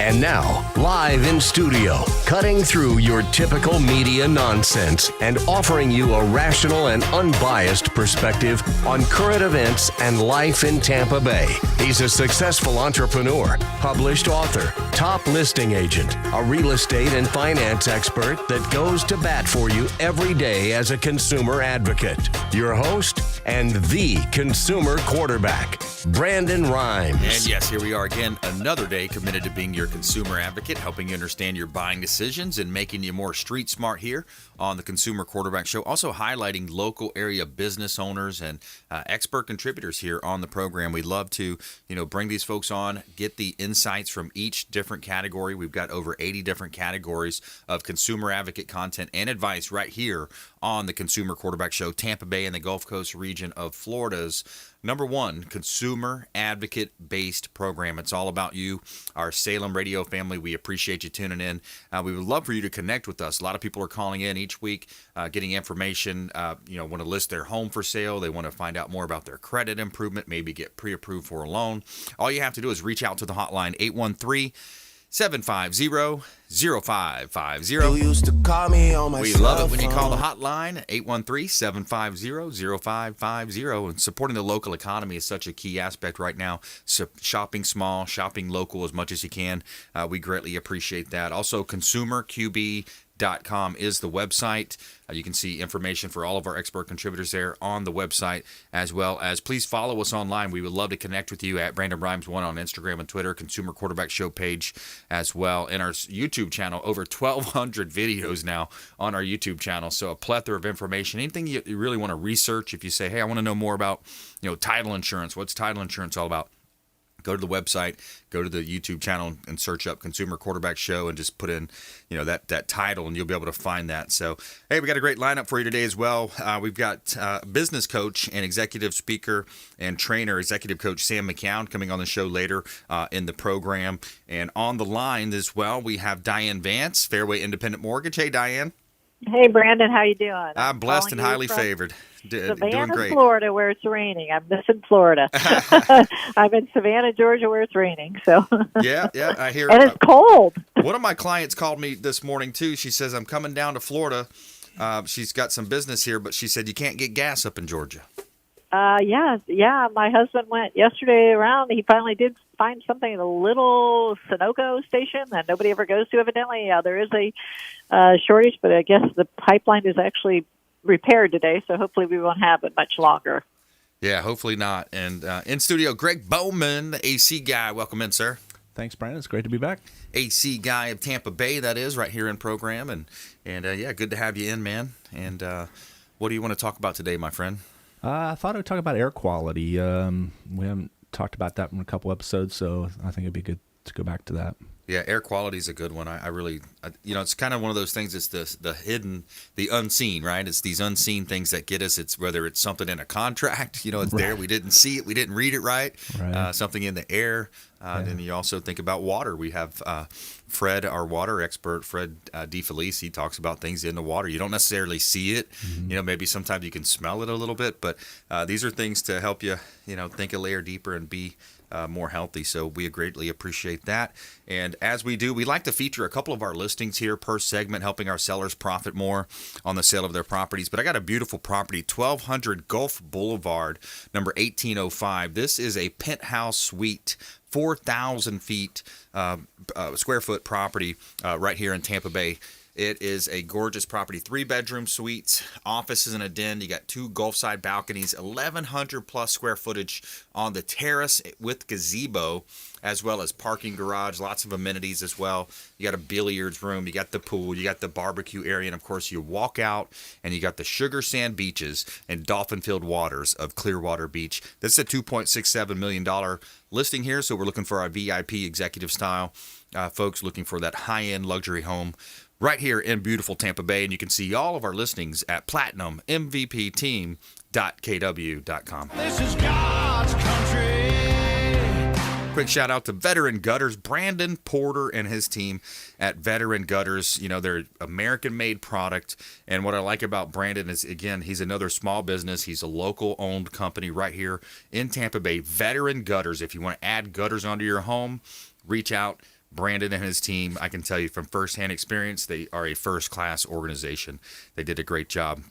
And now, live in studio, cutting through your typical media nonsense and offering you a rational and unbiased perspective on current events and life in Tampa Bay. He's a successful entrepreneur, published author, top listing agent, a real estate and finance expert that goes to bat for you every day as a consumer advocate. Your host and the consumer quarterback, Brandon Rhymes. And yes, here we are again, another day committed to being your consumer advocate, helping you understand your buying decisions and making you more street smart here on the Consumer Quarterback Show. Also highlighting local area business owners and expert contributors here on the program. We love to, bring these folks on, get the insights from each different category. We've got over 80 different categories of consumer advocate content and advice right here on the Consumer Quarterback Show. Tampa Bay and the Gulf Coast region of Florida's number one consumer advocate-based program. It's all about you, our Salem radio family. We appreciate you tuning in. We would love for you to connect with us. A lot of people are calling in each week, getting information, want to list their home for sale. They want to find out more about their credit improvement, maybe get pre-approved for a loan. All you have to do is reach out to the hotline, 813-750-0550. You used to call me on my We love it when you call the hotline, 813-750-0550. And supporting the local economy is such a key aspect right now. So shopping small, shopping local as much as you can. We greatly appreciate that. Also, consumerqb.com is the website. You can see information for all of our expert contributors there on the website, as well as please follow us online. We would love to connect with you at Brandon Rhymes 1 on Instagram and Twitter, Consumer Quarterback Show page as well. And our YouTube channel, over 1,200 videos now on our YouTube channel. So a plethora of information. Anything you really want to research, if you say, hey, I want to know more about, title insurance. What's title insurance all about? Go to the website, go to the YouTube channel and search up Consumer Quarterback Show and just put in, that title and you'll be able to find that. So, hey, we got a great lineup for you today as well. We've got business coach and executive speaker and trainer, executive coach Sam McKeown coming on the show later in the program. And on the line as well, we have Diane VANCE, Fairway Independent Mortgage. Hey, Diane. Hey, Brandon, how you doing? I'm blessed and highly favored. Savannah, doing great. Florida, where it's raining. I'm missing Florida. I'm in Savannah, Georgia, where it's raining. So yeah, I hear. And it's cold. One of my clients called me this morning too. She says, "I'm coming down to Florida." She's got some business here, but she said you can't get gas up in Georgia. Yeah. My husband went yesterday around. He finally did find something at a little Sunoco station that nobody ever goes to, evidently. There is a shortage, but I guess the pipeline is actually repaired today, so hopefully we won't have it much longer. Yeah, hopefully not. And in studio, Greg Bowman, the AC guy. Welcome in, sir. Thanks, Brandon. It's great to be back. AC guy of Tampa Bay, that is, right here in program. And good to have you in, man. And what do you want to talk about today, my friend? I thought I would talk about air quality. We haven't talked about that in a couple episodes, so I think it'd be good to go back to that. Yeah, air quality is a good one. I really, it's kind of one of those things. It's the hidden, the unseen, right? It's these unseen things that get us. It's whether it's something in a contract, it's right there. We didn't see it. We didn't read it right. Something in the air. And you also think about water. We have Fred, our water expert, Fred DeFelice. He talks about things in the water. You don't necessarily see it. Mm-hmm. Maybe sometimes you can smell it a little bit. But these are things to help you, think a layer deeper and be more healthy. So we greatly appreciate that. And as we do, we like to feature a couple of our listings here per segment, helping our sellers profit more on the sale of their properties. But I got a beautiful property, 1200 Gulf Boulevard, number 1805. This is a penthouse suite, 4,000 feet square foot property right here in Tampa Bay. It is a gorgeous property, 3-bedroom suites, offices and a den. You got 2 Gulfside balconies, 1,100 plus square footage on the terrace with gazebo, as well as parking garage, lots of amenities as well. You got a billiards room, you got the pool, you got the barbecue area, and of course you walk out and you got the sugar sand beaches and dolphin-filled waters of Clearwater Beach. This is a $2.67 million listing here, so we're looking for our VIP executive style folks looking for that high-end luxury home right here in beautiful Tampa Bay. And you can see all of our listings at platinummvpteam.kw.com. This is God's country. Quick shout out to Veteran Gutters, Brandon Porter and his team at Veteran Gutters. They're American-made product. And what I like about Brandon is, again, he's another small business. He's a local-owned company right here in Tampa Bay. Veteran Gutters. If you want to add gutters onto your home, reach out. Brandon and his team, I can tell you from firsthand experience, they are a first-class organization. They did a great job.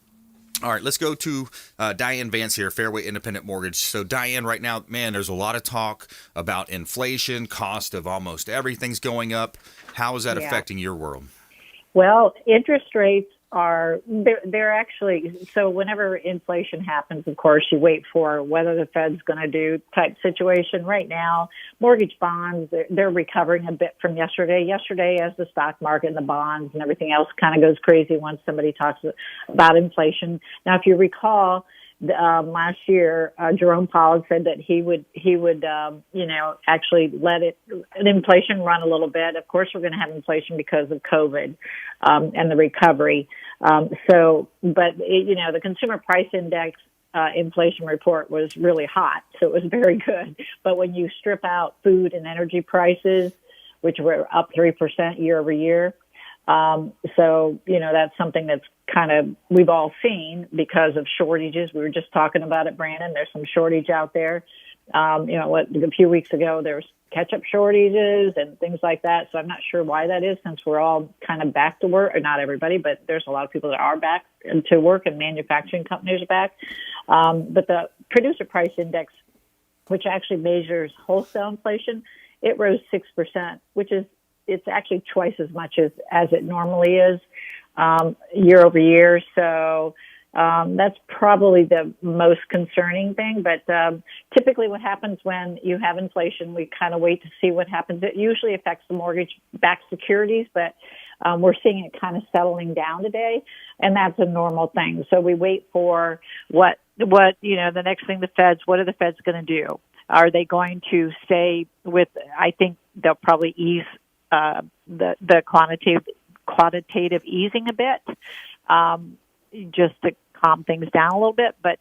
All right, let's go to Diane Vance here, Fairway Independent Mortgage. So, Diane, right now, man, there's a lot of talk about inflation, cost of almost everything's going up. How is that affecting your world? Well, interest rates they're actually, so whenever inflation happens, of course, you wait for whether the Fed's going to do type situation. Right now, mortgage bonds, they're recovering a bit from yesterday. Yesterday, as the stock market and the bonds and everything else kind of goes crazy once somebody talks about inflation. Now, if you recall, last year, Jerome Powell said that he would, actually let inflation run a little bit. Of course, we're going to have inflation because of COVID, and the recovery. The Consumer Price Index, inflation report was really hot, so it was very good. But when you strip out food and energy prices, which were up 3% year over year, that's something that's kind of we've all seen because of shortages. We were just talking about it, Brandon. There's some shortage out there. A few weeks ago there was ketchup shortages and things like that. So I'm not sure why that is, since we're all kind of back to work, or not everybody, but there's a lot of people that are back to work and manufacturing companies are back. But the producer price index, which actually measures wholesale inflation, it rose 6%, it's actually twice as much as it normally is, year over year. So, that's probably the most concerning thing. But typically what happens when you have inflation, we kind of wait to see what happens. It usually affects the mortgage-backed securities, but we're seeing it kind of settling down today, and that's a normal thing. So we wait for what the next thing what are the Feds going to do? Are they going to stay with, I think they'll probably ease the quantitative easing a bit, just to calm things down a little bit. But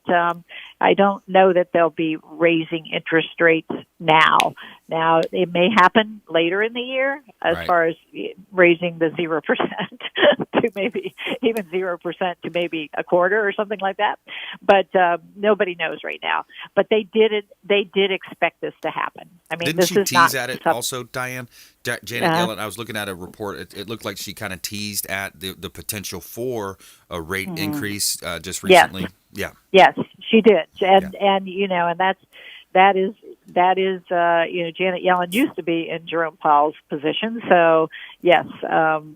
I don't know that they'll be raising interest rates now. Now, it may happen later in the year as far as raising the 0% to maybe even 0% to maybe a quarter or something like that. But nobody knows right now. But they did expect this to happen. I mean, didn't she tease at it also, Diane? Janet Yellen, I was looking at a report. It looked like she kind of teased at the potential for a rate increase just recently. Yes. Yes, she did. And that is Janet Yellen used to be in Jerome Powell's position. So yes,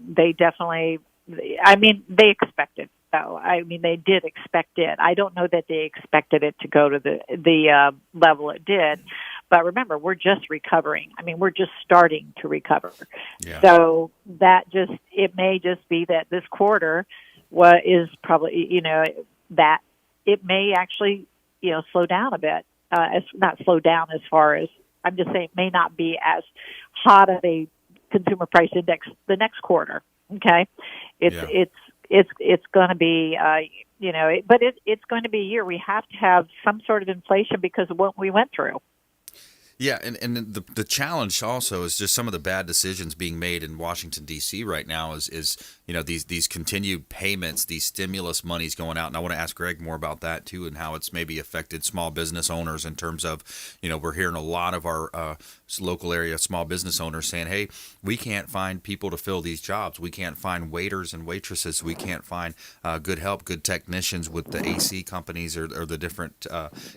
they definitely, they expected. So, they did expect it. I don't know that they expected it to go to the level it did. But remember, we're just recovering. We're just starting to recover. Yeah. So it may just be that this quarter is probably, that it may actually, slow down a bit. Not slow down as far as, I'm just saying, it may not be as hot of a consumer price index the next quarter. Okay. It's going to be, but it's going to be a year. We have to have some sort of inflation because of what we went through. Yeah, and the challenge also is just some of the bad decisions being made in Washington, D.C. right now is these continued payments, these stimulus monies going out. And I want to ask Greg more about that, too, and how it's maybe affected small business owners in terms of, we're hearing a lot of our local area small business owners saying, hey, we can't find people to fill these jobs. We can't find waiters and waitresses. We can't find good help, good technicians with the AC companies or the different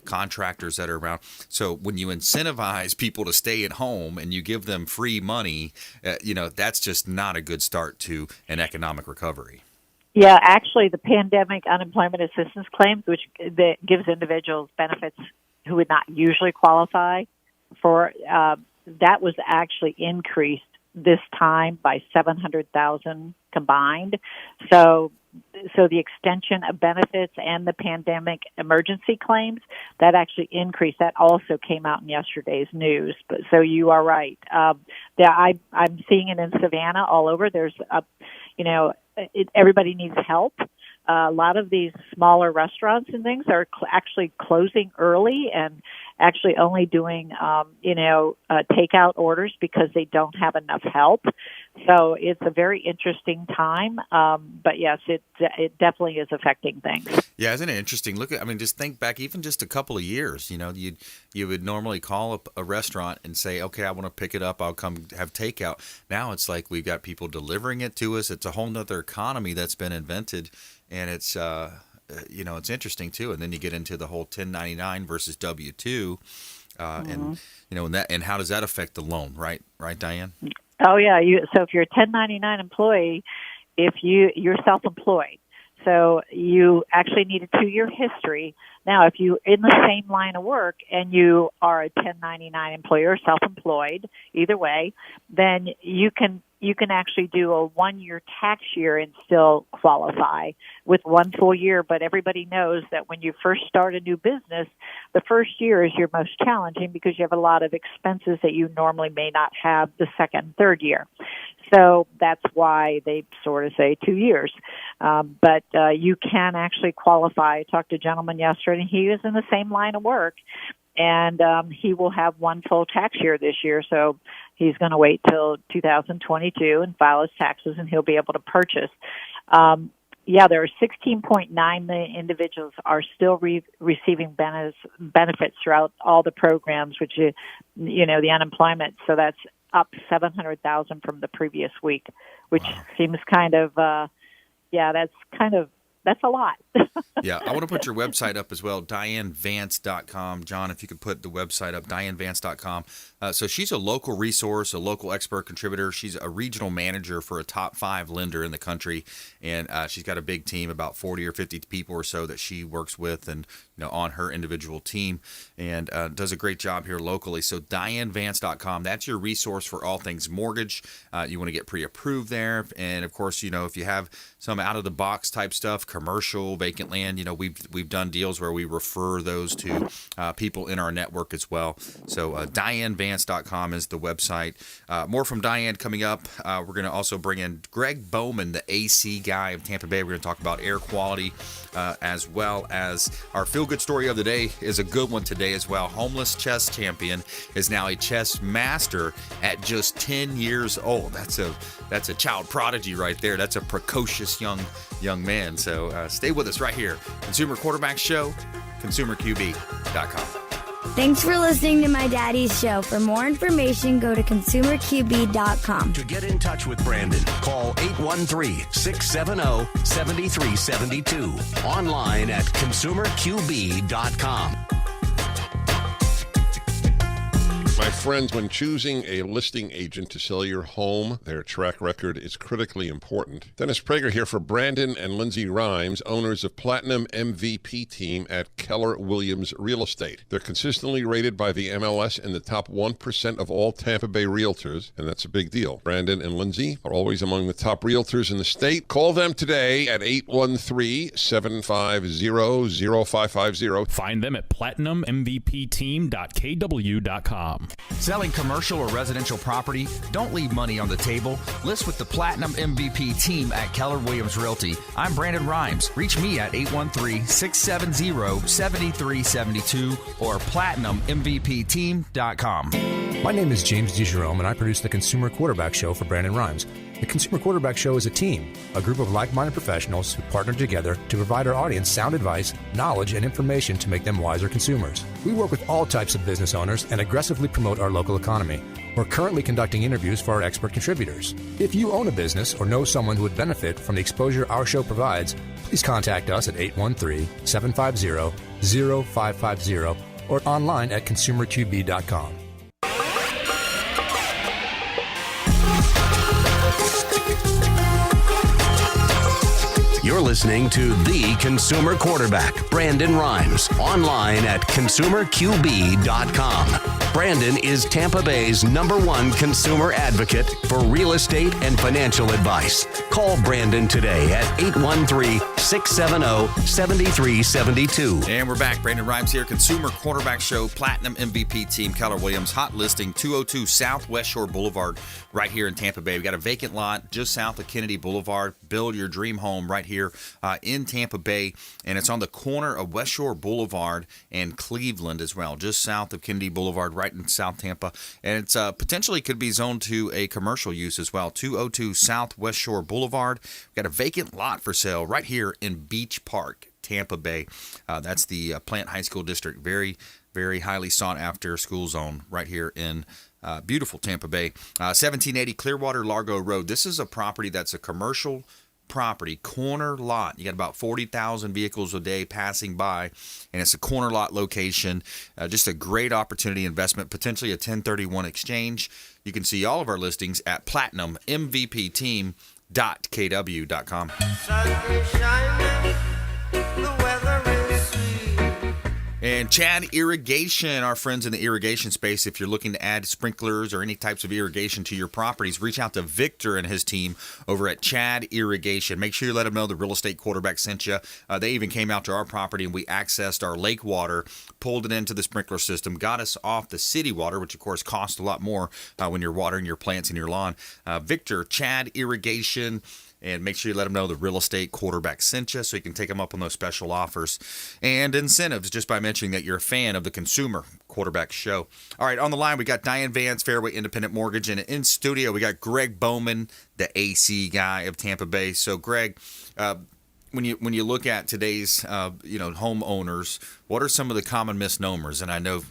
contractors that are around. So when you incentivize people to stay at home and you give them free money, that's just not a good start to an economic recovery. Yeah, actually, the pandemic unemployment assistance claims, which that gives individuals benefits who would not usually qualify for, that was actually increased this time by 700,000 combined. So the extension of benefits and the pandemic emergency claims, that actually increased. That also came out in yesterday's news. But so you are right. I'm seeing it in Savannah all over. There's everybody needs help. A lot of these smaller restaurants and things are actually closing early and actually only doing, takeout orders because they don't have enough help. So it's a very interesting time. But yes, it definitely is affecting things. Yeah, isn't it interesting? Look at, I mean, just think back even just a couple of years. You know, you would normally call up a restaurant and say, okay, I want to pick it up. I'll come have takeout. Now it's like we've got people delivering it to us. It's a whole nother economy that's been invented, and it's you know, it's interesting too. And then you get into the whole 1099 versus W-2, and you know, and how does that affect the loan, right, Diane? Oh yeah. So if you're a 1099 employee, if you're self-employed, so you actually need a 2-year history. Now, if you're in the same line of work and you are a 1099 employee or self-employed, either way, then you can actually do a 1-year tax year and still qualify with 1 full year. But everybody knows that when you first start a new business, the first year is your most challenging because you have a lot of expenses that you normally may not have the second and third year. So that's why they sort of say 2 years. But you can actually qualify. I talked to a gentleman yesterday, and he was in the same line of work, and he will have 1 full tax year this year. So he's going to wait till 2022 and file his taxes, and he'll be able to purchase. Yeah, there are 16.9 million individuals are still receiving benefits throughout all the programs, which is, you know, the unemployment. So that's up 700,000 from the previous week, which seems kind of, that's a lot. Yeah, I want to put your website up as well, DianeVance.com. John, if you could put the website up, DianeVance.com. So she's a local resource, a local expert contributor. She's a regional manager for a top 5 lender in the country, and she's got a big team, about 40 or 50 people or so that she works with, and you know, on her individual team, and does a great job here locally. So DianeVance.com, that's your resource for all things mortgage. You want to get pre-approved there, and of course, you know, if you have some out-of-the-box type stuff, commercial, vacant land, you know, we've done deals where we refer those to people in our network as well. So DianeVance.com is the website. More from Diane coming up. We're going to also bring in Greg Bowman, the AC guy of Tampa Bay. We're going to talk about air quality, as well as our feel-good story of the day is a good one today as well. Homeless chess champion is now a chess master at just 10 years old. That's a child prodigy right there. That's a precocious young man. So stay with us right here. Consumer Quarterback Show, ConsumerQB.com. Thanks for listening to my daddy's show. For more information, go to ConsumerQB.com. To get in touch with Brandon, call 813-670-7372. Online at ConsumerQB.com. My friends, when choosing a listing agent to sell your home, their track record is critically important. Dennis Prager here for Brandon and Lindsay Rhymes, owners of Platinum MVP Team at Keller Williams Real Estate. They're consistently rated by the MLS in the top 1% of all Tampa Bay realtors, and that's a big deal. Brandon and Lindsay are always among the top realtors in the state. Call them today at 813-750-0550. Find them at platinummvpteam.kw.com. Selling commercial or residential property? Don't leave money on the table. List with the Platinum MVP team at Keller Williams Realty. I'm Brandon Rhymes. Reach me at 813-670-7372 or platinummvpteam.com. My name is James DeJerome, and I produce the Consumer Quarterback Show for Brandon Rhymes. The Consumer Quarterback Show is a team, a group of like-minded professionals who partner together to provide our audience sound advice, knowledge, and information to make them wiser consumers. We work with all types of business owners and aggressively promote our local economy. We're currently conducting interviews for our expert contributors. If you own a business or know someone who would benefit from the exposure our show provides, please contact us at 813-750-0550 or online at ConsumerQB.com. You're listening to The Consumer Quarterback, Brandon Rhymes, online at ConsumerQB.com. Brandon is Tampa Bay's #1 consumer advocate for real estate and financial advice. Call Brandon today at 813-670-7372. And we're back. Brandon Rhymes here, Consumer Quarterback Show, Platinum MVP Team, Keller Williams, hot listing, 202 Southwest Shore Boulevard, right here in Tampa Bay. We got a vacant lot just south of Kennedy Boulevard. Build your dream home right here in Tampa Bay, and it's on the corner of West Shore Boulevard and Cleveland as well, just south of Kennedy Boulevard, right in South Tampa. And it's potentially could be zoned to a commercial use as well. 202 South West Shore Boulevard. We've got a vacant lot for sale right here in Beach Park, Tampa Bay. That's the Plant High School District. Very, very highly sought after school zone right here in beautiful Tampa Bay. 1780 Clearwater Largo Road. This is a property that's a commercial property, corner lot. You got about 40,000 vehicles a day passing by, and it's a corner lot location. Just a great opportunity investment, potentially a 1031 exchange. You can see all of our listings at platinummvpteam.kw.com. And Chad Irrigation, our friends in the irrigation space, if you're looking to add sprinklers or any types of irrigation to your properties, reach out to Victor and his team over at Chad Irrigation. Make sure you let them know the real estate quarterback sent you. They even came out to our property and we accessed our lake water, pulled it into the sprinkler system, got us off the city water, which of course costs a lot more when you're watering your plants in your lawn. Victor, Chad Irrigation. And make sure you let them know the real estate quarterback sent you so you can take them up on those special offers and incentives just by mentioning that you're a fan of the Consumer Quarterback Show. All right, on the line, we got Diane VANCE, Fairway Independent Mortgage, and in studio, we got Greg Bowman, the AC guy of Tampa Bay. So, Greg, when you look at today's homeowners, what are some of the common misnomers? And I know,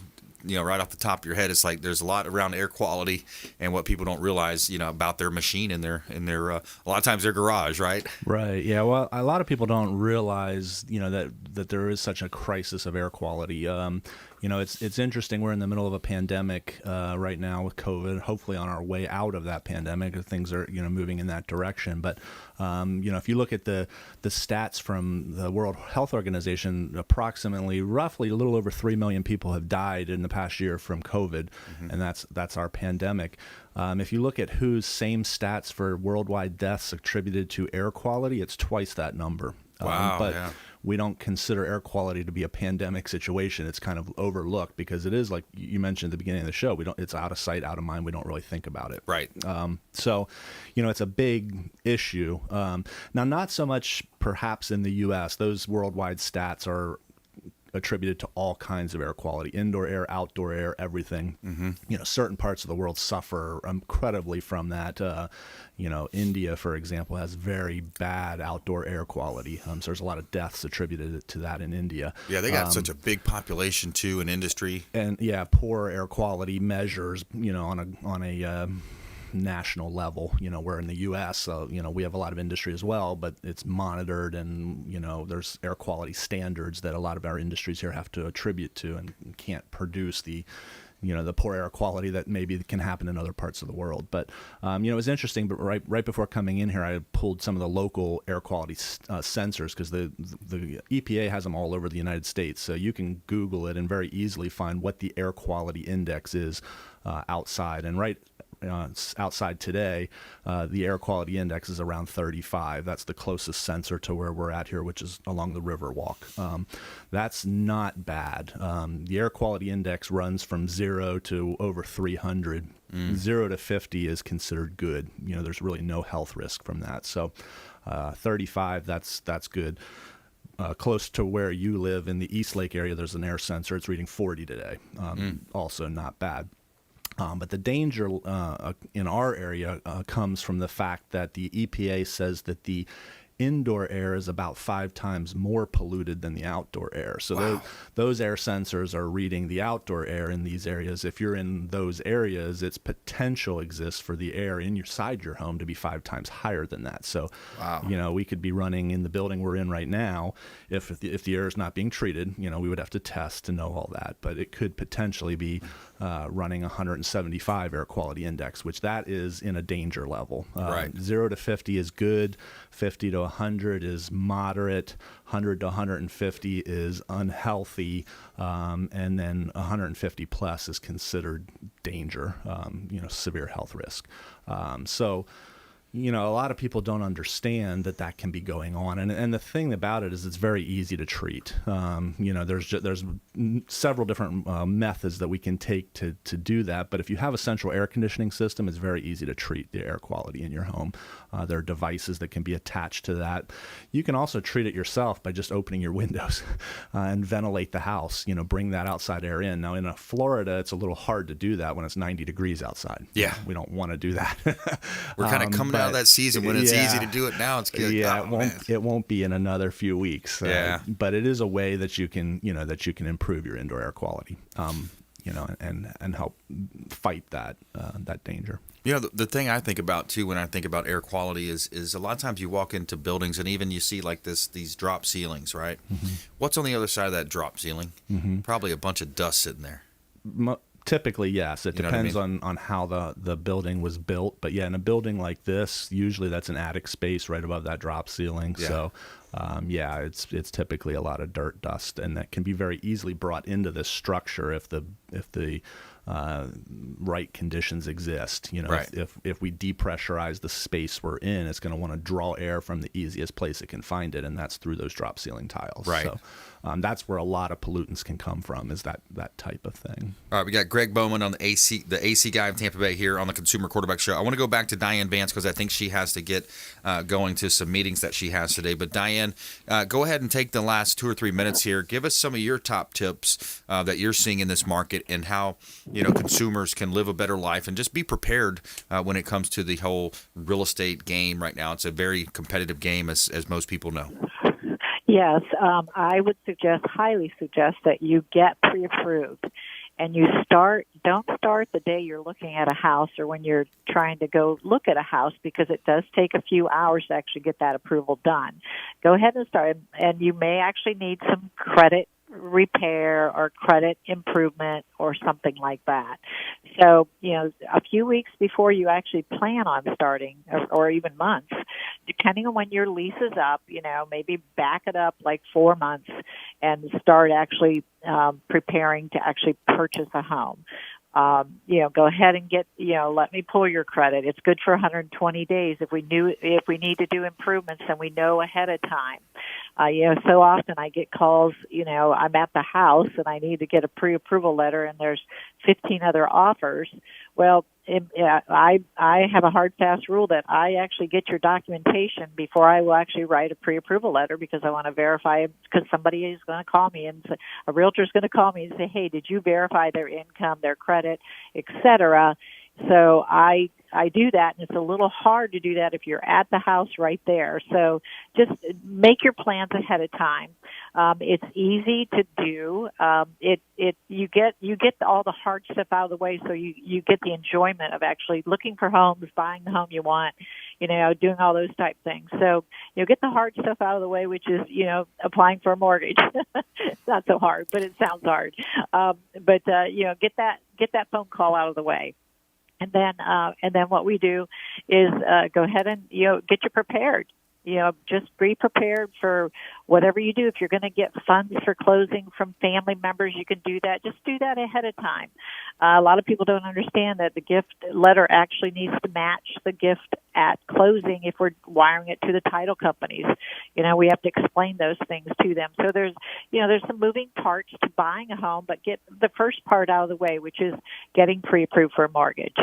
right off the top of your head, it's like there's a lot around air quality and what people don't realize, about their machine in their a lot of times their garage, right? Right. Yeah. Well, a lot of people don't realize, that there is such a crisis of air quality. It's interesting. We're in the middle of a pandemic right now with COVID. Hopefully, on our way out of that pandemic, things are moving in that direction. But if you look at the stats from the World Health Organization, roughly a little over 3 million people have died in the past year from COVID, and that's our pandemic. If you look at whose same stats for worldwide deaths attributed to air quality, it's twice that number. Wow. But we don't consider air quality to be a pandemic situation. It's kind of overlooked because it is, like you mentioned at the beginning of the show, it's out of sight, out of mind. We don't really think about it. Right. So, it's a big issue. Now, not so much perhaps in the U.S. Those worldwide stats are attributed to all kinds of air quality, indoor air, outdoor air, everything. Certain parts of the world suffer incredibly from that. India, for example, has very bad outdoor air quality. So there's a lot of deaths attributed to that in India. Yeah, they got such a big population too, an industry. And poor air quality measures, on a national level, where in the U.S., we have a lot of industry as well, but it's monitored and, there's air quality standards that a lot of our industries here have to attribute to and can't produce the poor air quality that maybe can happen in other parts of the world. But, it was interesting, but right before coming in here, I pulled some of the local air quality sensors because the EPA has them all over the United States. So you can Google it and very easily find what the air quality index is outside. And outside today, the air quality index is around 35. That's the closest sensor to where we're at here, which is along the Riverwalk. That's not bad. The air quality index runs from 0 to over 300. 0 to 50 is considered good. There's really no health risk from that. So 35, that's good. Close to where you live in the East Lake area, there's an air sensor. It's reading 40 today. Also not bad. But the danger in our area comes from the fact that the EPA says that the indoor air is about 5 times more polluted than the outdoor air. So those air sensors are reading the outdoor air in these areas. If you're in those areas, its potential exists for the air inside your home to be 5 times higher than that. So, we could be running in the building we're in right now. If the air is not being treated, we would have to test to know all that. But it could potentially be running 175 air quality index, which that is in a danger level. 0 to 50 is good. 50 to 100 is moderate. 100 to 150 is unhealthy. And then 150 plus is considered danger, severe health risk. So, a lot of people don't understand that can be going on, and the thing about it is it's very easy to treat. There's several different methods that we can take to do that, but if you have a central air conditioning system, it's very easy to treat the air quality in your home. There are devices that can be attached to that. You can also treat it yourself by just opening your windows and ventilate the house, bring that outside air in. Now, in Florida, it's a little hard to do that when it's 90 degrees outside. Yeah. We don't want to do that. We're kind of coming out of that season when it's easy to do it now. It's good. Yeah, it won't be in another few weeks. But it is a way that you can improve your indoor air quality. And help fight that danger. The thing I think about too when I think about air quality is a lot of times you walk into buildings and even you see like these drop ceilings, right? Mm-hmm. What's on the other side of that drop ceiling? Mm-hmm. Probably a bunch of dust sitting there. Typically, yes. It depends on how the building was built. But yeah, in a building like this, usually that's an attic space right above that drop ceiling. Yeah. So it's typically a lot of dirt, dust, and that can be very easily brought into this structure if the right conditions exist. Right. If we depressurize the space we're in, it's going to want to draw air from the easiest place it can find it, and that's through those drop ceiling tiles. Right. So that's where a lot of pollutants can come from, is that type of thing. All right, we got Greg Bowman on the AC guy of Tampa Bay here on the Consumer Quarterback Show. I want to go back to Diane Vance because I think she has to get going to some meetings that she has today. But Diane, go ahead and take the last 2 or 3 minutes here. Give us some of your top tips that you're seeing in this market and how consumers can live a better life and just be prepared when it comes to the whole real estate game right now. It's a very competitive game, as most people know. Yes, I would highly suggest that you get pre-approved. And don't start the day you're looking at a house or when you're trying to go look at a house, because it does take a few hours to actually get that approval done. Go ahead and start, and you may actually need some credit repair or credit improvement or something like that. So, a few weeks before you actually plan on starting, or even months, depending on when your lease is up, maybe back it up like 4 months and start actually preparing to actually purchase a home. Go ahead and get, let me pull your credit. It's good for 120 days. If we need to do improvements, then we know ahead of time. So often I get calls, I'm at the house and I need to get a pre-approval letter and there's 15 other offers. Well, I have a hard, fast rule that I actually get your documentation before I will actually write a pre-approval letter, because I want to verify, because somebody is going to call me and a realtor is going to call me and say, hey, did you verify their income, their credit, etc. So I do that, and it's a little hard to do that if you're at the house right there. So just make your plans ahead of time. It's easy to do. You get all the hard stuff out of the way, so you get the enjoyment of actually looking for homes, buying the home you want, doing all those type things. So get the hard stuff out of the way, which is applying for a mortgage. It's not so hard, but it sounds hard. But get that phone call out of the way. And then what we do is go ahead and get you prepared. Just be prepared for whatever you do. If you're going to get funds for closing from family members, you can do that. Just do that ahead of time. A lot of people don't understand that the gift letter actually needs to match the gift at closing if we're wiring it to the title companies. We have to explain those things to them. So there's some moving parts to buying a home, but get the first part out of the way, which is getting pre-approved for a mortgage.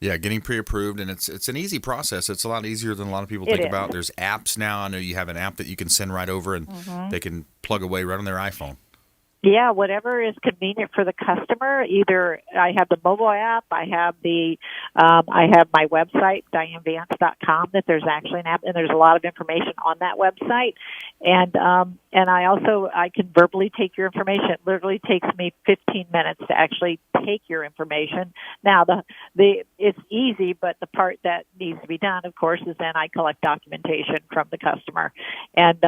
Yeah, getting pre-approved, and it's an easy process. It's a lot easier than a lot of people think about. There's apps now. I know you have an app that you can send right over, and they can plug away right on their iPhone. Yeah, whatever is convenient for the customer. Either I have the mobile app, I have my website, dianevance.com, that there's actually an app, and there's a lot of information on that website. And I can verbally take your information. It literally takes me 15 minutes to actually take your information. Now, it's easy, but the part that needs to be done, of course, is then I collect documentation from the customer, and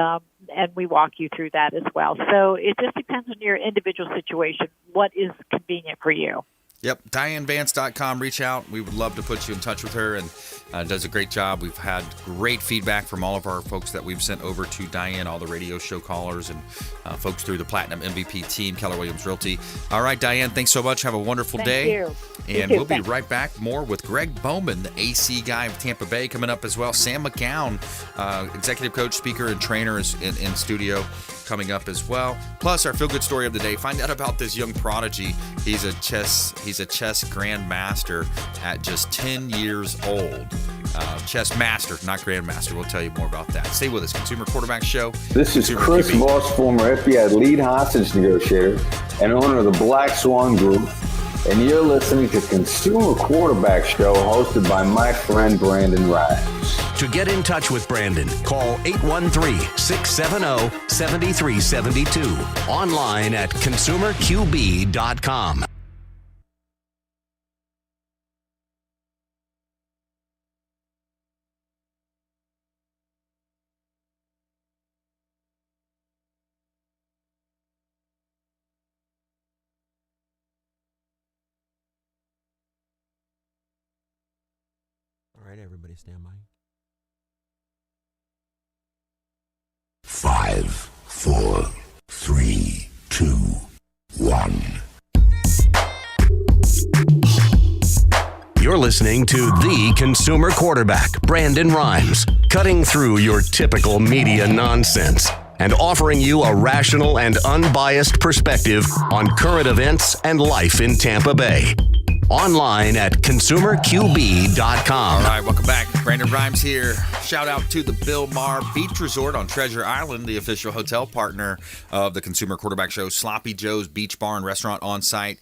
we walk you through that as well. So it just depends on your individual situation, what is convenient for you. Yep, DianeVance.com. Reach out. We would love to put you in touch with her, and does a great job. We've had great feedback from all of our folks that we've sent over to Diane, all the radio show callers and folks through the Platinum MVP team, Keller Williams Realty. All right, Diane, thanks so much. Have a wonderful day. You. And we'll be right back more with Greg Bowman, the AC guy of Tampa Bay, coming up as well. Sam McKeown, executive coach, speaker, and trainer is in studio coming up as well. Plus, our feel-good story of the day. Find out about this young prodigy. He's a chess grandmaster at just 10 years old. Chess master, not grandmaster. We'll tell you more about that. Stay with us. Consumer Quarterback Show. This is Consumer Chris QB. Voss, former FBI lead hostage negotiator and owner of the Black Swan Group. And you're listening to Consumer Quarterback Show, hosted by my friend Brandon Rhymes. To get in touch with Brandon, call 813-670-7372. Online at consumerqb.com. All right, everybody stand by. 5, 4, 3, 2, 1. You're listening to the Consumer Quarterback, Brandon Rhymes, cutting through your typical media nonsense and offering you a rational and unbiased perspective on current events and life in Tampa Bay. Online at consumerqb.com. All right, welcome back. Brandon Rhymes here. Shout out to the Bill Maher Beach Resort on Treasure Island, the official hotel partner of the Consumer Quarterback Show. Sloppy Joe's Beach Bar and Restaurant on site.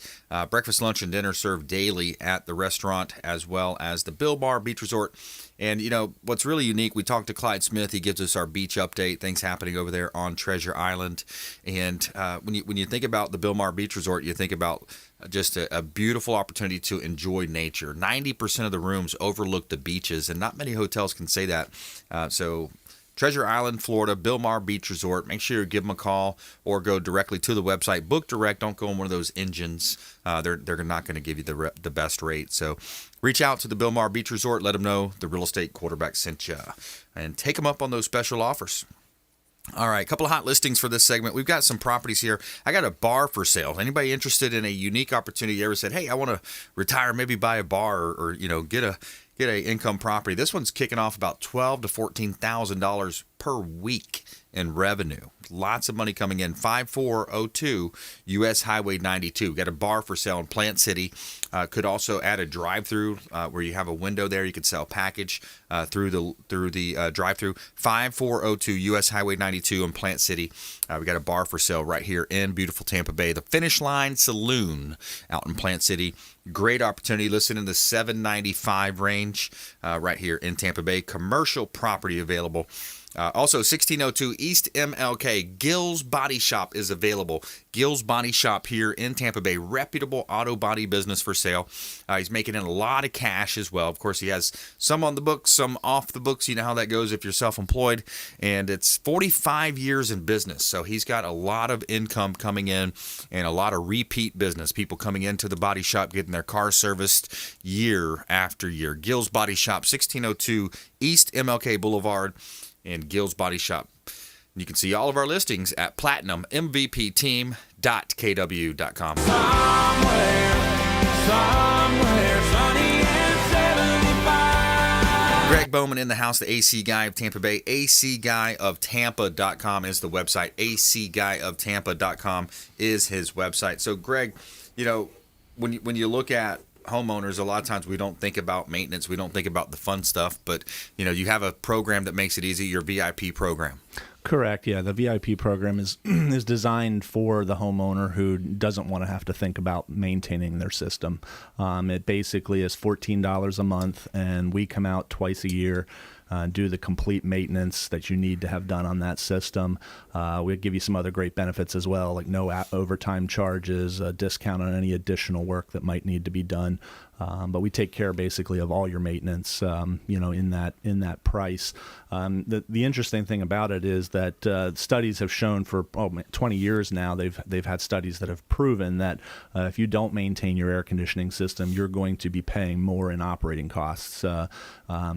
Breakfast, lunch, and dinner served daily at the restaurant, as well as the Bill Maher Beach Resort. And, you know, what's really unique, we talked to Clyde Smith. He gives us our beach update, things happening over there on Treasure Island. And when you think about the Bill Maher Beach Resort, you think about just a beautiful opportunity to enjoy nature. 90% of the rooms overlook the beaches, and not many hotels can say that. So Treasure Island, Florida, Bill Maher Beach Resort. Make sure you give them a call or go directly to the website. Book direct. Don't go on one of those engines. They're not going to give you the best rate. So reach out to the Bill Maher Beach Resort. Let them know the real estate quarterback sent you, and take them up on those special offers. All right, a couple of hot listings for this segment. We've got some properties here. I got a bar for sale. Anybody interested in a unique opportunity? You ever said, hey, I want to retire, maybe buy a bar or you know, get a income property. This one's kicking off about $12,000 to $14,000 per week in revenue. Lots of money coming in. 5402 U.S. Highway 92. Got a bar for sale in Plant City. Could also add a drive-through where you have a window there. You could sell package through the drive-through. 5402 U.S. Highway 92 in Plant City. We got a bar for sale right here in beautiful Tampa Bay. The Finish Line Saloon out in Plant City. Great opportunity. Listed in the $795 range right here in Tampa Bay. Commercial property available. Also, 1602 East MLK, Gill's Body Shop is available. Gill's Body Shop here in Tampa Bay, reputable auto body business for sale. He's making in a lot of cash as well. Of course, he has some on the books, some off the books. You know how that goes if you're self-employed. And it's 45 years in business. So he's got a lot of income coming in and a lot of repeat business. People coming into the body shop, getting their car serviced year after year. Gill's Body Shop, 1602 East MLK Boulevard. And Gill's Body Shop. You can see all of our listings at platinummvpteam.kw.com. Somewhere sunny and 75. Greg Bowman in the house, the AC guy of Tampa Bay. acguyoftampa.com is the website. acguyoftampa.com is his website. So, Greg, you know, when you look at homeowners, a lot of times we don't think about maintenance, we don't think about the fun stuff, but you know, you have a program that makes it easy, your VIP program. Correct. Yeah, the VIP program is designed for the homeowner who doesn't want to have to think about maintaining their system. It basically is $14 a month, and we come out twice a year. do the complete maintenance that you need to have done on that system. We'll give you some other great benefits as well, like no overtime charges, a discount on any additional work that might need to be done. But we take care basically of all your maintenance, in that price. The interesting thing about it is that studies have shown for 20 years now, they've had studies that have proven that if you don't maintain your air conditioning system, you're going to be paying more in operating costs.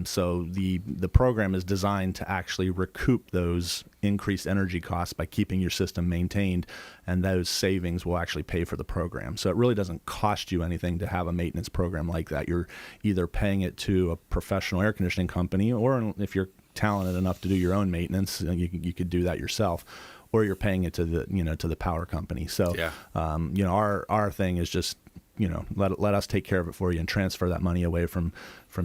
So the program is designed to actually recoup those increased energy costs by keeping your system maintained, and those savings will actually pay for the program. So it really doesn't cost you anything to have a maintenance program like that. You're either paying it to a professional air conditioning company, or if you're talented enough to do your own maintenance, you could do that yourself, or you're paying it to the power company. So our thing is just let us take care of it for you and transfer that money away from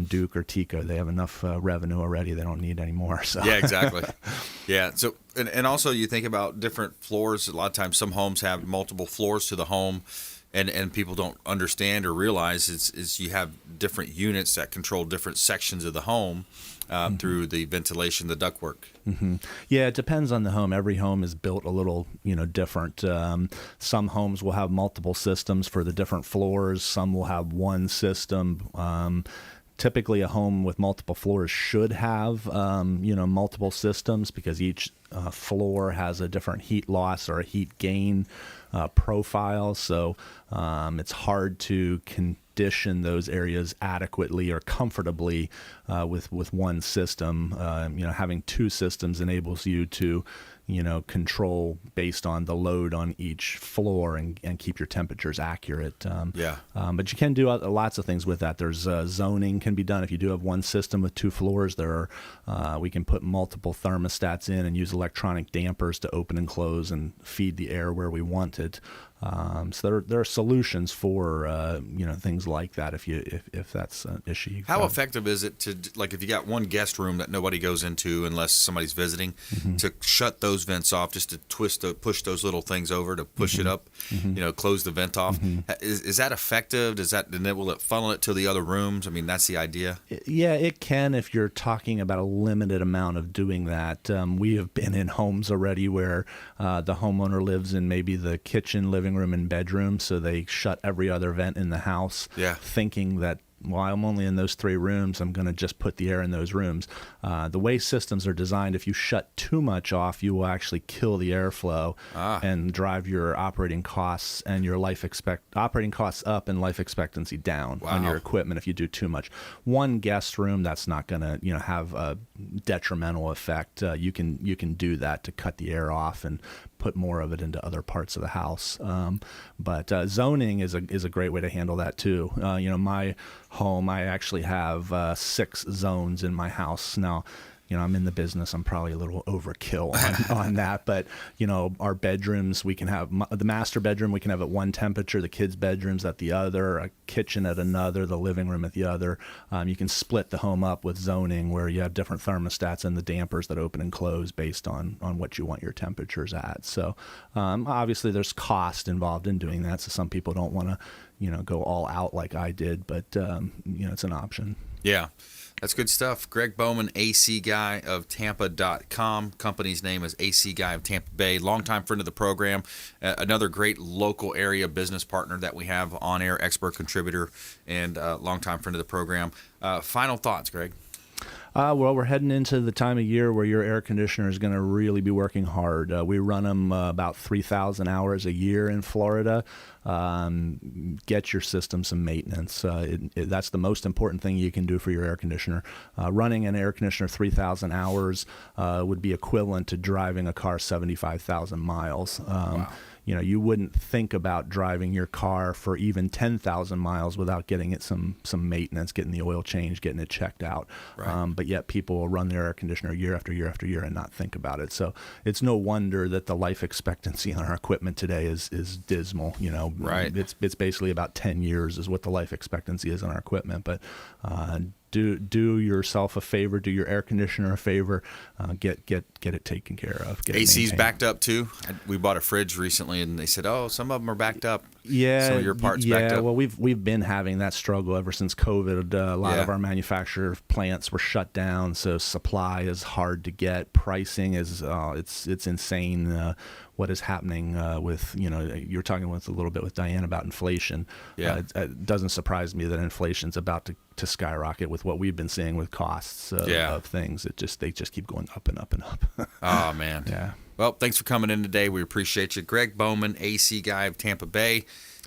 Duke or Tico. They have enough revenue already. They don't need any more. So. Yeah, exactly. Yeah. So, and also you think about different floors. A lot of times some homes have multiple floors to the home, and people don't understand or realize is you have different units that control different sections of the home through the ventilation, the ductwork. Mm-hmm. Yeah, it depends on the home. Every home is built a little, different. Some homes will have multiple systems for the different floors. Some will have one system. Typically, a home with multiple floors should have, multiple systems, because each floor has a different heat loss or a heat gain profile. So it's hard to condition those areas adequately or comfortably with one system. Having two systems enables you to control based on the load on each floor and keep your temperatures accurate. But you can do lots of things with that. There's zoning can be done. If you do have one system with two floors, we can put multiple thermostats in and use electronic dampers to open and close and feed the air where we want it. So there are solutions for things like that if that's an issue. How effective is it to, like, if you got one guest room that nobody goes into unless somebody's visiting, to shut those vents off, just to push those little things over to push it up, close the vent off? Is that effective? And then will it funnel it to the other rooms? I mean, that's the idea. Yeah, it can if you're talking about a limited amount of doing that. We have been in homes already where the homeowner lives in maybe the kitchen, living room, and bedroom, so they shut every other vent in the house, thinking that, well, I'm only in those three rooms, I'm going to just put the air in those rooms. The way systems are designed, if you shut too much off, you will actually kill the airflow and drive your operating costs and your operating costs up and life expectancy down on your equipment if you do too much. One guest room, that's not going to have a detrimental effect. You can do that to cut the air off and put more of it into other parts of the house. But zoning is a great way to handle that too. My home, I actually have 6 zones in my house. Now, I'm in the business. I'm probably a little overkill on that. But, our bedrooms, we can have the master bedroom, we can have at one temperature, the kids' bedrooms at the other, a kitchen at another, the living room at the other. You can split the home up with zoning where you have different thermostats and the dampers that open and close based on what you want your temperatures at. So obviously there's cost involved in doing that. So some people don't want to, go all out like I did, but, it's an option. Yeah. That's good stuff. Greg Bowman, AC Guy of Tampa.com. Company's name is AC Guy of Tampa Bay. Longtime friend of the program. Another great local area business partner that we have on air, expert contributor, and longtime friend of the program. Final thoughts, Greg? Well, we're heading into the time of year where your air conditioner is going to really be working hard. We run them about 3,000 hours a year in Florida. Get your system some maintenance. That's the most important thing you can do for your air conditioner. Running an air conditioner 3,000 hours would be equivalent to driving a car 75,000 miles. Wow. You wouldn't think about driving your car for even 10,000 miles without getting it some maintenance, getting the oil changed, getting it checked out. Right. But yet people will run their air conditioner year after year after year and not think about it. So it's no wonder that the life expectancy on our equipment today is dismal. Right. It's basically about 10 years is what the life expectancy is on our equipment. But do yourself a favor, do your air conditioner a favor, get it taken care of. AC's backed up too. We bought a fridge recently and they said, some of them are backed up. some of your parts backed up? Well, we've been having that struggle ever since COVID. A lot of our manufacturer plants were shut down, so supply is hard to get. Pricing is it's insane. What is happening with, you're talking with a little bit with Diane about inflation. Yeah. It doesn't surprise me that inflation's about to skyrocket with what we've been seeing with costs of things. They just keep going up and up and up. Oh, man. Yeah. Well, thanks for coming in today. We appreciate you. Greg Bowman, AC Guy of Tampa Bay.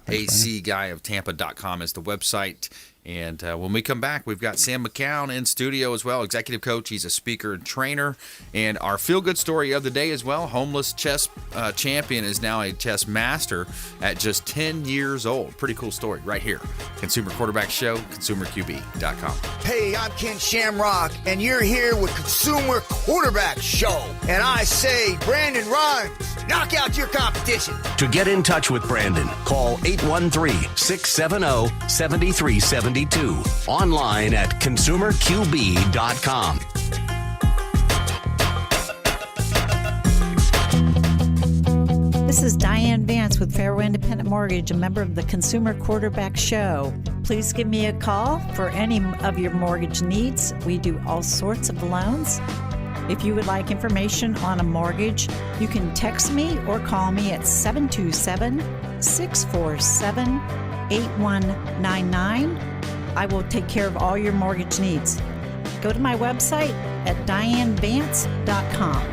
ACGuyofTampa.com is the website. And when we come back, we've got Sam McKeown in studio as well, executive coach. He's a speaker and trainer. And our feel-good story of the day as well, homeless chess champion is now a chess master at just 10 years old. Pretty cool story right here. Consumer Quarterback Show, ConsumerQB.com. Hey, I'm Ken Shamrock, and you're here with Consumer Quarterback Show. And I say, Brandon Rhymes, knock out your competition. To get in touch with Brandon, call 813-670-7372. Online at ConsumerQB.com. This is Diane VANCE with Fairway Independent Mortgage, a member of the Consumer Quarterback Show. Please give me a call for any of your mortgage needs. We do all sorts of loans. If you would like information on a mortgage, you can text me or call me at 727-647-8199. I will take care of all your mortgage needs. Go to my website at dianevance.com.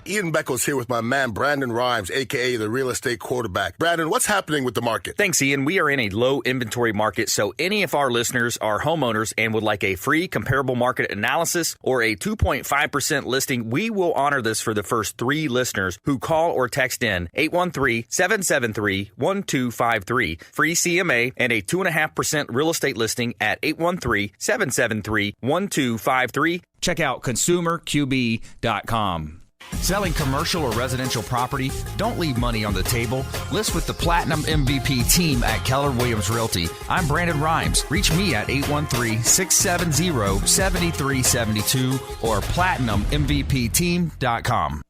Ian Beckles here with my man Brandon Rhymes, a.k.a. the real estate quarterback. Brandon, what's happening with the market? Thanks, Ian. We are in a low inventory market, so any of our listeners are homeowners and would like a free comparable market analysis or a 2.5% listing, we will honor this for the first 3 listeners who call or text in 813-773-1253. Free CMA and a 2.5% real estate listing at 813-773-1253. Check out ConsumerQB.com. Selling commercial or residential property? Don't leave money on the table. List with the Platinum MVP team at Keller Williams Realty. I'm Brandon Rhymes. Reach me at 813-670-7372 or PlatinumMVPteam.com.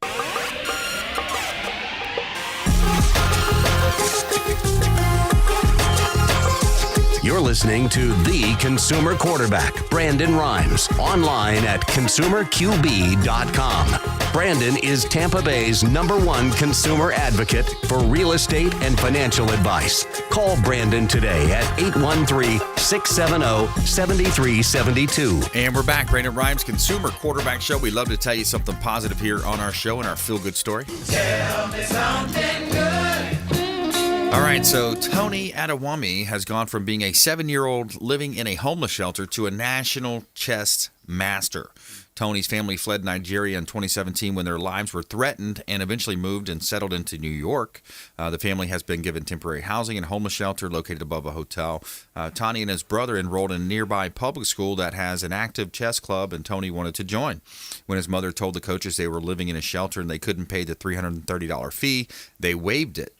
You're listening to The Consumer Quarterback, Brandon Rhymes, online at ConsumerQB.com. Brandon is Tampa Bay's #1 consumer advocate for real estate and financial advice. Call Brandon today at 813-670-7372. And we're back. Brandon Rhymes, Consumer Quarterback Show. We love to tell you something positive here on our show and our feel-good story. Tell me something good. All right, so Tony Adawami has gone from being a 7-year-old living in a homeless shelter to a national chess master. Tony's family fled Nigeria in 2017 when their lives were threatened and eventually moved and settled into New York. The family has been given temporary housing in a homeless shelter located above a hotel. Tony and his brother enrolled in a nearby public school that has an active chess club, and Tony wanted to join. When his mother told the coaches they were living in a shelter and they couldn't pay the $330 fee, they waived it.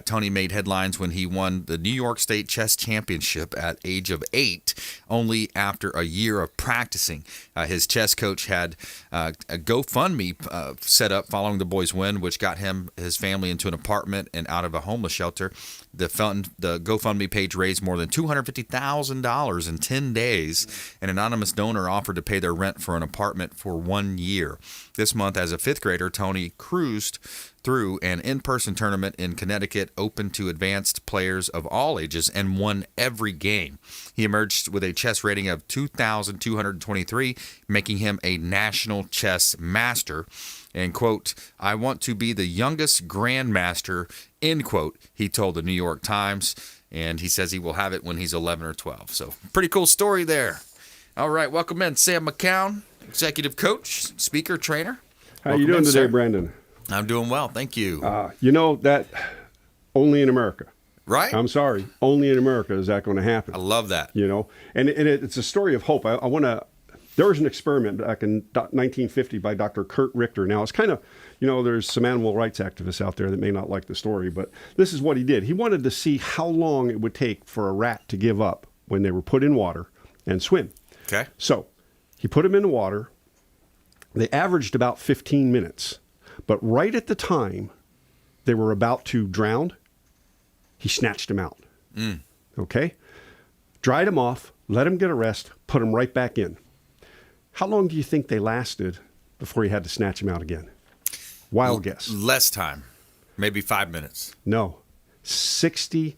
Tony made headlines when he won the New York State Chess Championship at age of 8, only after a year of practicing. His chess coach had a GoFundMe set up following the boys' win, which got his family into an apartment and out of a homeless shelter. The GoFundMe page raised more than $250,000 in 10 days. An anonymous donor offered to pay their rent for an apartment for 1 year. This month, as a 5th grader, Tony cruised through an in-person tournament in Connecticut open to advanced players of all ages and won every game. He emerged with a chess rating of 2,223, making him a national chess master. And, quote, "I want to be the youngest grandmaster," end quote, he told the New York Times. And he says he will have it when he's 11 or 12. So pretty cool story there. All right, welcome in Sam McKeown, executive coach, speaker, trainer. How you doing today, Brandon? I'm doing well, thank you. You know that only in America. Right? I'm sorry, only in America is that going to happen. I love that. You know, and it's a story of hope. I want to. There was an experiment back in 1950 by Dr. Kurt Richter. Now, it's kind of, you know, there's some animal rights activists out there that may not like the story, but this is what he did. He wanted to see how long it would take for a rat to give up when they were put in water and swim. Okay. So he put them in the water. They averaged about 15 minutes. But right at the time they were about to drown, he snatched him out. Okay? Dried him off, let him get a rest, put him right back in. How long do you think they lasted before he had to snatch him out again? Wild guess. Less time. Maybe 5 minutes. No. 60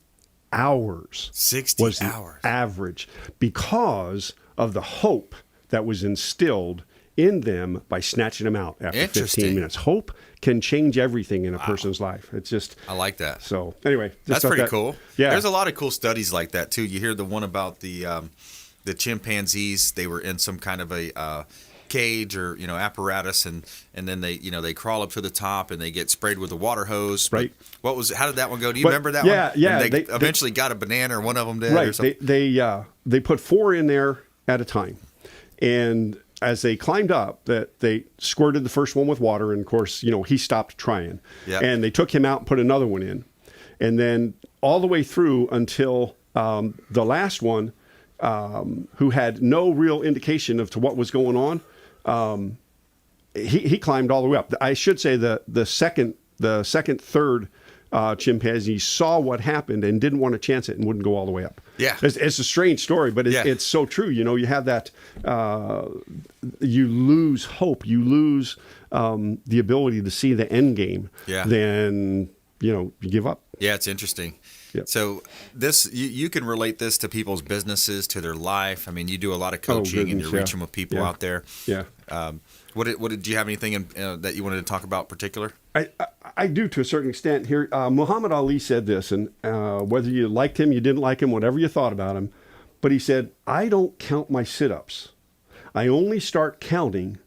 hours. 60 was the hours. average, because of the hope that was instilled in them by snatching him out after 15 minutes. Hope can change everything in a person's life. It's just, I like that. So anyway, that's pretty cool. Yeah, there's a lot of cool studies like that too. You hear the one about the chimpanzees. They were in some kind of a cage or apparatus, and then they crawl up to the top and they get sprayed with a water hose. Right. How did that one go? Do you remember that yeah, one? Yeah, And they eventually got a banana, or one of them did. Right. Or something. They put 4 in there at a time, and as they climbed up, that they squirted the first one with water, and of course, he stopped trying. Yep. And they took him out and put another one in, and then all the way through until the last one, who had no real indication of to what was going on, he climbed all the way up. I should say the second, third chimpanzee saw what happened and didn't want to chance it and wouldn't go all the way up. Yeah, it's a strange story, but it's so true. You have that. You lose hope. You lose the ability to see the end game. Yeah. Then you give up. Yeah, it's interesting. Yep. So this you can relate this to people's businesses, to their life. I mean, you do a lot of coaching and you're reaching with people out there. Yeah. What did you have anything that you wanted to talk about in particular? I do, to a certain extent. Here, Muhammad Ali said this, and whether you liked him, you didn't like him, whatever you thought about him, but he said, "I don't count my sit-ups. I only start counting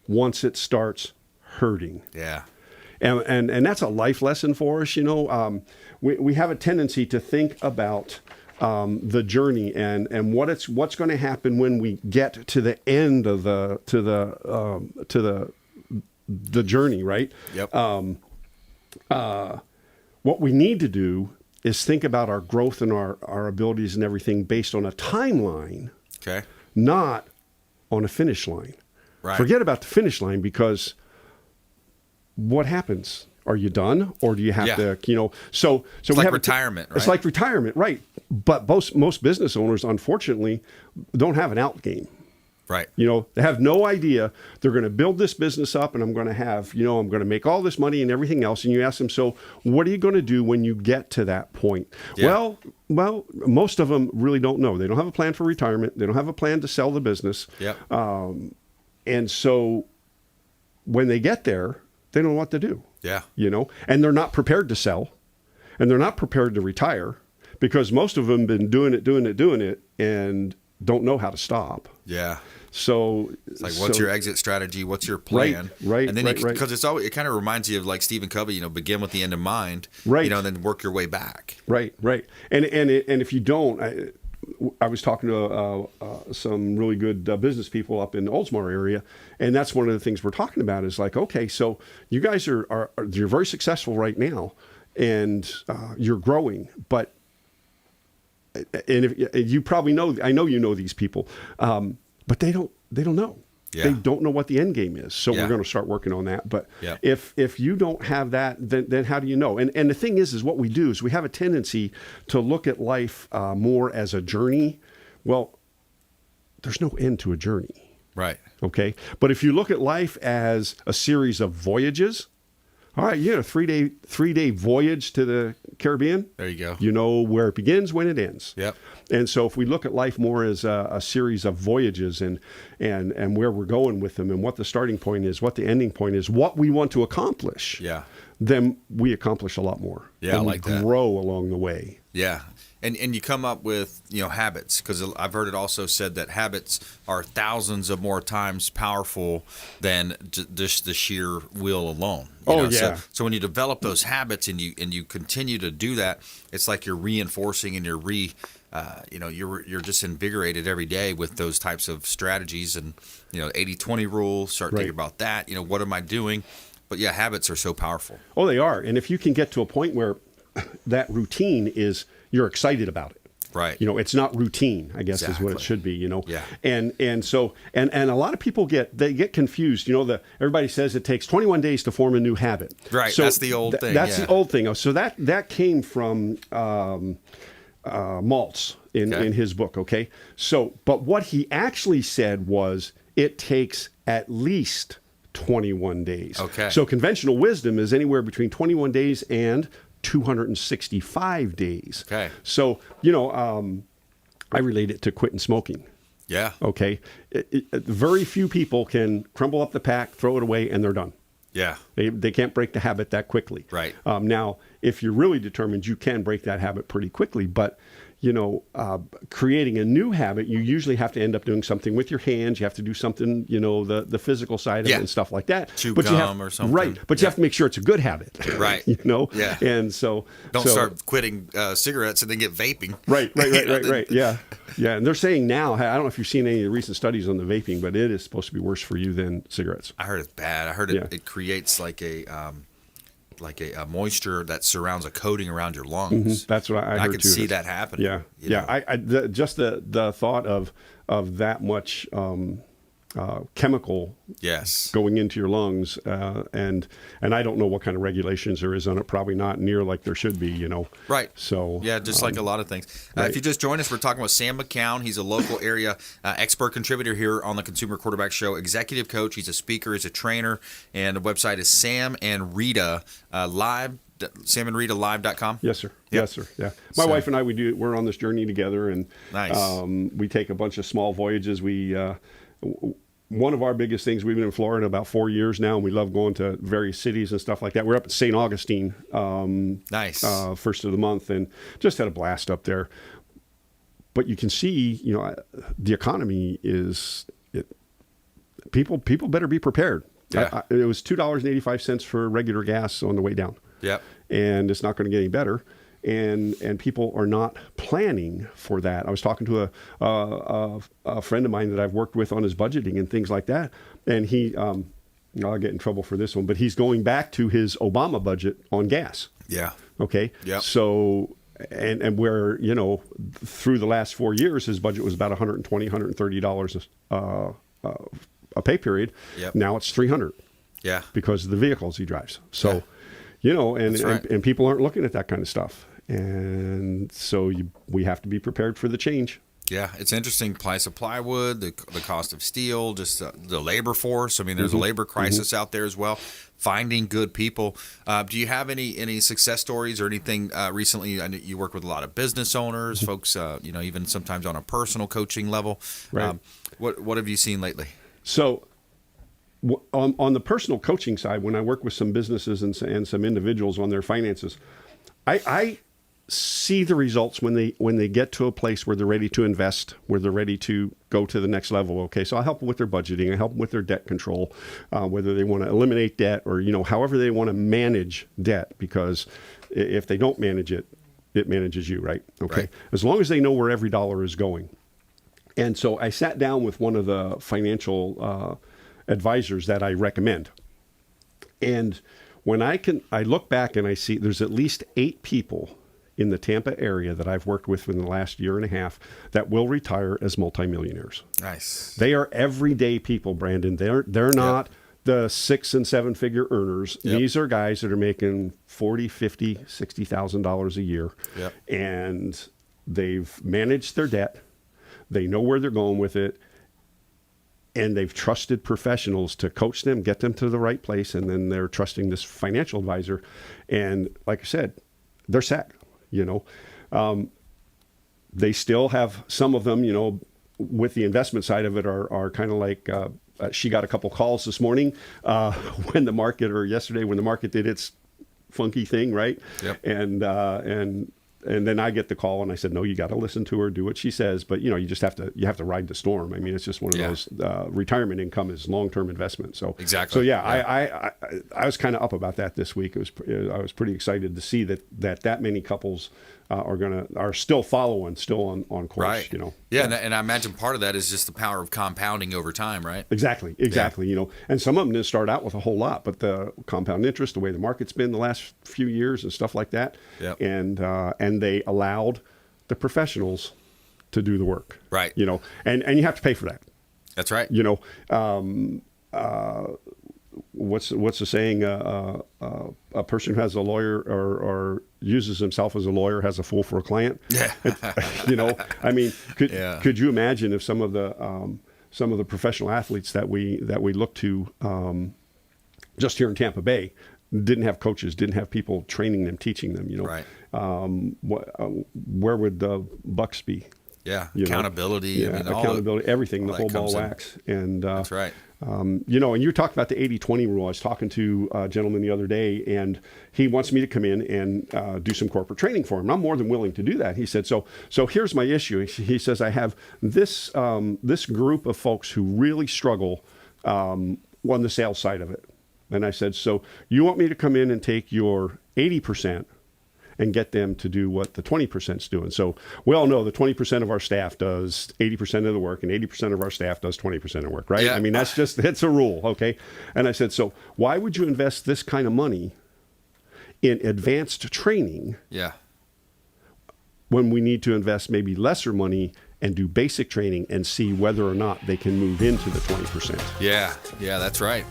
once it starts hurting." Yeah. And that's a life lesson for us. We have a tendency to think about the journey and what's going to happen when we get to the end of the journey, right? Yep. What we need to do is think about our growth and our abilities and everything based on a timeline, okay, not on a finish line. Right. Forget about the finish line, because what happens? Are you done, or do you have to? So it's like retirement. Right? It's like retirement, right? But most business owners, unfortunately, don't have an out game. Right. They have no idea they're going to build this business up, and I'm going to have, I'm going to make all this money and everything else. And you ask them, so what are you going to do when you get to that point? Yeah. Well, most of them really don't know. They don't have a plan for retirement. They don't have a plan to sell the business. Yep. And so when they get there, they don't know what to do. Yeah. And they're not prepared to sell, and they're not prepared to retire, because most of them have been doing it, and don't know how to stop. Yeah. So it's like, what's your exit strategy? What's your plan? Right. And then because it kind of reminds you of like Stephen Covey, begin with the end in mind. Right. And then work your way back. Right. And if you don't, I was talking to some really good business people up in the Oldsmar area, and that's one of the things we're talking about is like, okay, so you guys are you're very successful right now, and you're growing, but if you probably know, I know you know these people, but they don't know. Yeah. They don't know what the end game is. So we're going to start working on that. But if you don't have that, then how do you know? And the thing is what we do is we have a tendency to look at life more as a journey. Well, there's no end to a journey. Right. Okay. But if you look at life as a series of voyages, all right, you had a three-day voyage to the Caribbean. There you go. You know where it begins, when it ends. Yep. And so if we look at life more as a series of voyages and where we're going with them and what the starting point is, what the ending point is, what we want to accomplish, then we accomplish a lot more. Yeah, and I like we that. grow along the way. Yeah. And you come up with, habits, because I've heard it also said that habits are thousands of more times powerful than just the sheer will alone. So when you develop those habits and you continue to do that, it's like you're reinforcing and you're just invigorated every day with those types of strategies and 80-20 rule. Start thinking about that. What am I doing? But yeah, habits are so powerful. Oh, they are. And if you can get to a point where that routine is, you're excited about it. Right. You know, it's not routine, I guess is what it should be, you know. Yeah. And so a lot of people get confused. You know, everybody says it takes 21 days to form a new habit. Right. So that's the old thing. That's the old thing. So that came from Maltz in his book, okay? So, but what he actually said was it takes at least 21 days. Okay. So conventional wisdom is anywhere between 21 days and 265 days. Okay. So, you know, I relate it to quitting smoking. Yeah. Okay. Very few people can crumble up the pack, throw it away, and they're done. Yeah. They can't break the habit that quickly. Right. Now, if you're really determined, you can break that habit pretty quickly. But, you know, creating a new habit, you usually have to end up doing something with your hands. You have to do something, you know, the physical side of it and stuff like that. Chew but gum or something. Right. But you have to make sure it's a good habit. Right. You know? Yeah. And so. Don't start quitting cigarettes and then get vaping. Right. Yeah. Yeah. And they're saying now, I don't know if you've seen any of the recent studies on the vaping, but it is supposed to be worse for you than cigarettes. I heard it's bad. I heard it creates like a moisture that surrounds a coating around your lungs. Mm-hmm. That's what I heard I could too. see that happening. Yeah, yeah. Just the thought of that much chemical going into your lungs, and I don't know what kind of regulations there is on it. Probably not near like there should be, you know. Right. So yeah, just like a lot of things. If you just joined us, we're talking with Sam McKeown. He's a local area expert contributor here on the Consumer Quarterback Show, executive coach. He's a speaker, he's a trainer, and the website is Sam and Rita Live. SamandRitaLive.com? Yes, sir. Yep. Yes, sir. Yeah. My wife and I, we're on this journey together, and nice. We take a bunch of small voyages. One of our biggest things, we've been in Florida about 4 years now, and we love going to various cities and stuff like that. We're up at St. Augustine nice. First of the month, and just had a blast up there. But you can see, you know, the economy is, people better be prepared. Yeah. It was $2.85 for regular gas on the way down. Yep. And it's not going to get any better. And people are not planning for that. I was talking to a friend of mine that I've worked with on his budgeting and things like that, and he, I'll get in trouble for this one, but he's going back to his Obama budget on gas. Yeah. Okay. Yeah. So, and where, you know, through the last 4 years, his budget was about $120, $130 a pay period. Yep. Now it's $300. Yeah. Because of the vehicles he drives. So, you know, and people aren't looking at that kind of stuff. And so we have to be prepared for the change. Yeah, it's interesting. Price of plywood, the cost of steel, just the labor force. I mean, there's a labor crisis out there as well. Finding good people. Do you have any success stories or anything recently? I know you work with a lot of business owners, folks. You know, even sometimes on a personal coaching level. Right. What have you seen lately? So, on the personal coaching side, when I work with some businesses and some individuals on their finances, I see the results when they get to a place where they're ready to invest, where they're ready to go to the next level. Okay, so I help them with their budgeting, I help them with their debt control, whether they want to eliminate debt or, you know, however they want to manage debt, because if they don't manage it, it manages you, right? Okay, right. As long as they know where every dollar is going. And so I sat down with one of the financial advisors that I recommend, and when I look back and I see there's at least 8 people in the Tampa area that I've worked with in the last year and a half that will retire as multimillionaires. Nice. They are everyday people, Brandon. They're not the 6 and 7 figure earners. Yep. These are guys that are making $40,000, $50,000, $60,000 a year. Yep. And they've managed their debt. They know where they're going with it. And they've trusted professionals to coach them, get them to the right place, and then they're trusting this financial advisor. And like I said, they're set, you know. They still have, some of them, you know, with the investment side of it are kind of like, she got a couple calls this morning when the market, or yesterday when the market did its funky thing, right? Yep. And then I get the call, and I said, no, you got to listen to her, do what she says. But, you know, you just have to ride the storm. I mean, it's just one of those, retirement income is long-term investment. So exactly. So I was kind of up about that this week. I was pretty excited to see that many couples are still following, still on course, right. You know. Yeah, and I imagine part of that is just the power of compounding over time, right? Exactly. Yeah. You know, and some of them didn't start out with a whole lot, but the compound interest, the way the market's been the last few years and stuff like that, yep. and they allowed the professionals to do the work. Right. You know, and you have to pay for that. That's right. You know, what's the saying? A person who has a lawyer or uses himself as a lawyer has a fool for a client. Yeah. You know, I mean, could you imagine if some of the professional athletes that we look to just here in Tampa Bay didn't have coaches, didn't have people training them, teaching them, you know, right. Where would the Bucks be? Yeah. You accountability. know? Yeah. Accountability, everything, the whole ball wax. And, that's right. You know, and you talked about the 80-20 rule. I was talking to a gentleman the other day, and he wants me to come in and do some corporate training for him. And I'm more than willing to do that. He said, so here's my issue. He says, I have this group of folks who really struggle on the sales side of it. And I said, so you want me to come in and take your 80% and get them to do what the 20% is doing. So we all know the 20% of our staff does 80% of the work, and 80% of our staff does 20% of the work, right? Yeah. I mean, that's a rule, okay? And I said, so why would you invest this kind of money in advanced training when we need to invest maybe lesser money and do basic training and see whether or not they can move into the 20%? Yeah, that's right.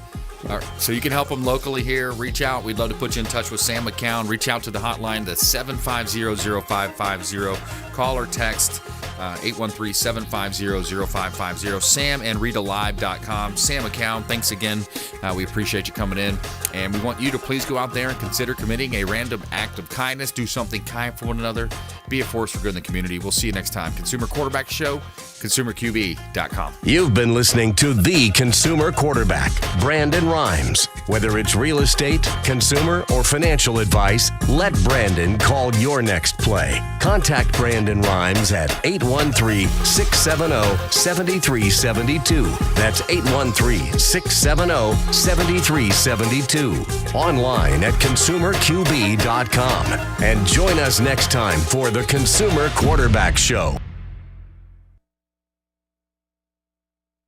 All right. So you can help them locally here. Reach out. We'd love to put you in touch with Sam McKeown. Reach out to the hotline, the 750-0550. Call or text 813-750-0550. samandritalive.com. Sam McKeown, thanks again. We appreciate you coming in. And we want you to please go out there and consider committing a random act of kindness. Do something kind for one another. Be a force for good in the community. We'll see you next time. Consumer Quarterback Show, consumerqb.com. You've been listening to The Consumer Quarterback, Brandon Rhymes. Whether it's real estate, consumer, or financial advice, let Brandon call your next play. Contact Brandon Rhymes at 813-670-7372. That's 813-670-7372. Online at consumerqb.com. And join us next time for The Consumer Quarterback Show.